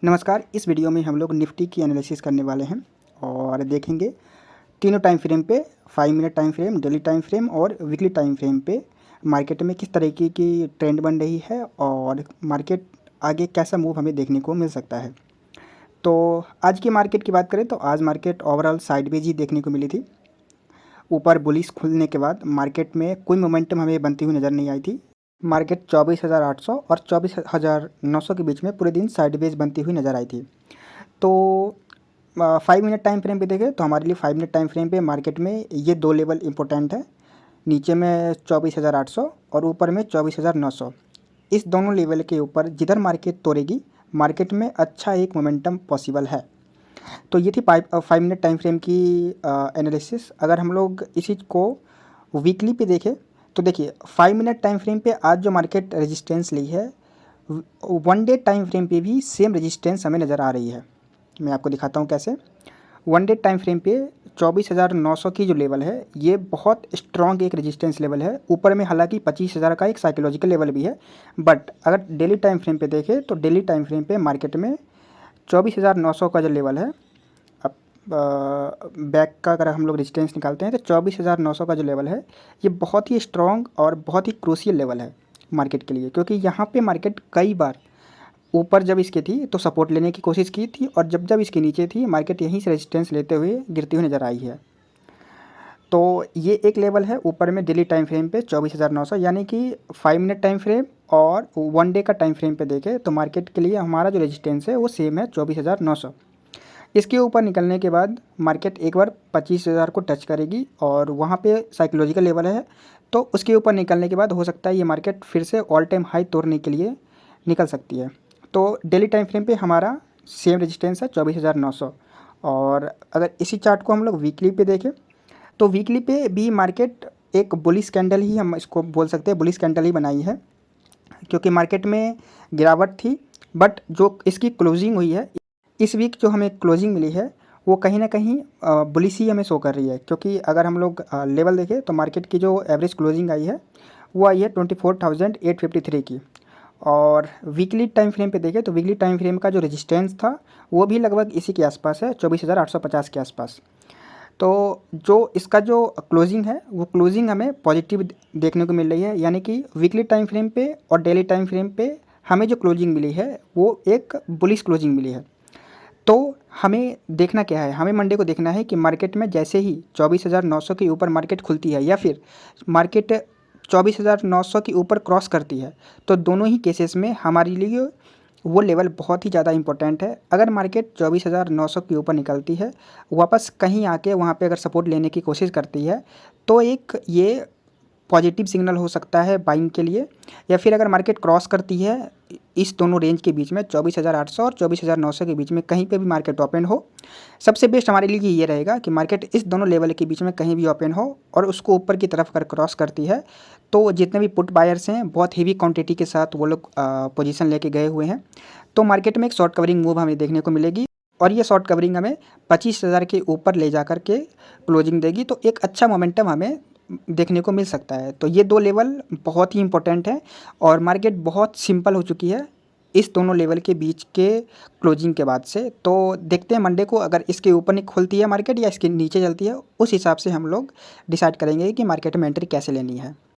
नमस्कार। इस वीडियो में हम लोग निफ्टी की एनालिसिस करने वाले हैं और देखेंगे तीनों टाइम फ्रेम पे 5 minute time frame, daily time frame और वीकली टाइम फ्रेम पे मार्केट में किस तरीके की ट्रेंड बन रही है और मार्केट आगे कैसा मूव हमें देखने को मिल सकता है। तो आज की मार्केट की बात करें तो आज मार्केट ओवरऑल साइडवेज ही देखने को मिली थी। ऊपर बुलिश खुलने के बाद मार्केट में कोई मोमेंटम हमें बनती हुई नज़र नहीं आई थी। मार्केट 24,800 और 24,900 के बीच में पूरे दिन साइडवेज बनती हुई नज़र आई थी। तो 5 मिनट टाइम फ्रेम पे देखें तो हमारे लिए 5 मिनट टाइम फ्रेम पे मार्केट में ये दो लेवल इंपॉर्टेंट है। नीचे में 24,800 और ऊपर में 24,900। इस दोनों लेवल के ऊपर जिधर मार्केट तोड़ेगी, मार्केट में अच्छा एक मोमेंटम पॉसिबल है। तो ये थी 5 मिनट टाइम फ्रेम की एनालिसिस। अगर हम लोग इसी को वीकली पे देखें तो देखिए 5 मिनट टाइम फ्रेम पे आज जो मार्केट रेजिस्टेंस ली है, 1 डे टाइम फ्रेम पे भी सेम रेजिस्टेंस हमें नज़र आ रही है। मैं आपको दिखाता हूँ कैसे। 1 डे टाइम फ्रेम पे 24,900 की जो लेवल है, ये बहुत स्ट्रॉन्ग एक रेजिस्टेंस लेवल है। ऊपर में हालांकि 25,000 का एक साइकोलॉजिकल लेवल भी है, बट अगर डेली टाइम फ्रेम पे देखें तो डेली टाइम फ्रेम पे मार्केट में 24,900 का जो लेवल है, अब बैक का अगर हम लोग रेजिस्टेंस निकालते हैं तो 24,900 का जो लेवल है, ये बहुत ही स्ट्रॉन्ग और बहुत ही क्रूशियल लेवल है मार्केट के लिए। क्योंकि यहाँ पे मार्केट कई बार ऊपर जब इसके थी तो सपोर्ट लेने की कोशिश की थी और जब जब इसके नीचे थी मार्केट यहीं से रेजिस्टेंस लेते हुए गिरती हुई नज़र आई है। तो ये एक लेवल है ऊपर में डेली टाइम फ्रेम पे 24,900, यानी कि 5 मिनट टाइम फ्रेम और 1 डे का टाइम फ्रेम पे देखें तो मार्केट के लिए हमारा जो रेजिस्टेंस है वो सेम है 24,900। इसके ऊपर निकलने के बाद मार्केट एक बार 25,000 को टच करेगी और वहाँ पे साइकोलॉजिकल लेवल है। तो उसके ऊपर निकलने के बाद हो सकता है ये मार्केट फिर से ऑल टाइम हाई तोड़ने के लिए निकल सकती है। तो डेली टाइम फ्रेम पे हमारा सेम रेजिस्टेंस है 24,900। और अगर इसी चार्ट को हम लोग वीकली पे देखें तो वीकली पे भी मार्केट एक बुलिश कैंडल ही हम इसको बोल सकते हैं, बुलिश कैंडल ही बनाई है। क्योंकि मार्केट में गिरावट थी, बट जो इसकी क्लोजिंग हुई है इस वीक, जो हमें क्लोजिंग मिली है वो कहीं ना कहीं बुलिश ही हमें शो कर रही है। क्योंकि अगर हम लोग लेवल देखें तो मार्केट की जो एवरेज क्लोजिंग आई है वो आई है 24,853 की। और वीकली टाइम फ्रेम पे देखें तो वीकली टाइम फ्रेम का जो रेजिस्टेंस था वो भी लगभग इसी के आसपास है, 24,850 के आसपास। तो जो इसका जो क्लोजिंग है वो क्लोजिंग हमें पॉजिटिव देखने को मिल रही है। यानी कि वीकली टाइम फ्रेम पे और डेली टाइम फ्रेम पे हमें जो क्लोजिंग मिली है वो एक बुलिश क्लोजिंग मिली है। तो हमें देखना क्या है, हमें मंडे को देखना है कि मार्केट में जैसे ही 24,900 के ऊपर मार्केट खुलती है या फिर मार्केट 24,900 के ऊपर क्रॉस करती है, तो दोनों ही केसेस में हमारे लिए वो लेवल बहुत ही ज़्यादा इंपॉर्टेंट है। अगर मार्केट 24,900 के ऊपर निकलती है, वापस कहीं आके वहाँ पे अगर सपोर्ट लेने की कोशिश करती है, तो एक ये पॉजिटिव सिग्नल हो सकता है बाइंग के लिए। या फिर अगर मार्केट क्रॉस करती है इस दोनों रेंज के बीच में 24,800 और 24,900 के बीच में कहीं पे भी मार्केट ओपन हो, सबसे बेस्ट हमारे लिए ये रहेगा कि मार्केट इस दोनों लेवल के बीच में कहीं भी ओपन हो और उसको ऊपर की तरफ अगर क्रॉस करती है तो जितने भी पुट बायर्स हैं बहुत हेवी क्वांटिटी के साथ वो लोग पोजीशन लेके गए हुए हैं। तो मार्केट में एक शॉर्ट कवरिंग मूव हमें देखने को मिलेगी और ये शॉर्ट कवरिंग हमें 25,000 के ऊपर ले जा कर के क्लोजिंग देगी। तो एक अच्छा मोमेंटम हमें देखने को मिल सकता है। तो ये दो लेवल बहुत ही इंपॉर्टेंट है और मार्केट बहुत सिंपल हो चुकी है इस दोनों लेवल के बीच के क्लोजिंग के बाद से। तो देखते हैं मंडे को अगर इसके ऊपर नहीं खुलती है मार्केट या इसके नीचे चलती है, उस हिसाब से हम लोग डिसाइड करेंगे कि मार्केट में एंट्री कैसे लेनी है।